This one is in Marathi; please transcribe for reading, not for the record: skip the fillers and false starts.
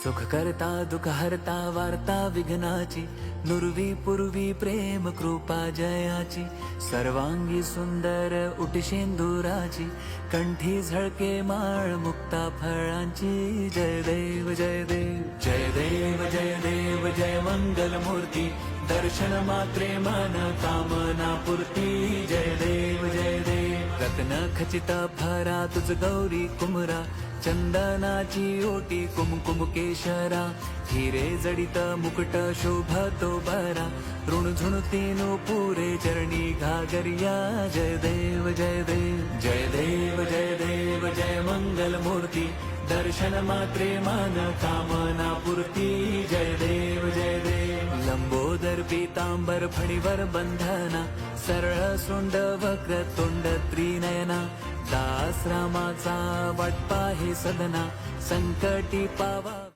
सुख करता दुःख हरता वार्ता विघ्नाची, नुरवी पूर्वी प्रेम कृपा जयाची, सर्वांगी सुंदर उटिशेंदुराची, कंठी झळके माळ मुक्ता फळांची. जय देव जय देव जय देव जय देव जय मंगल मूर्ती, दर्शन मात्रे मन कामना पूर्ती. जय देव जय देव रत्न खचित भरा तुझ गौरी कुमरा, चंदनाची ओटी कुमकुम केशरा, हिरे जडित मुकुट शोभतो बरा, ऋणझुणतीनो पुरे चरणी घागरिया. जय देव जय देव जय देव जय देव जय मंगल मूर्ती, दर्शन मात्रे मन कामना पूर्ती. जय देव जय देव लंबोदर पीतांबर फणीवर बंधना, सरळ सोंड वक्र तोंड त्रिनयना, दास रामाचा वाटपा हे सदना, संकटी पावा.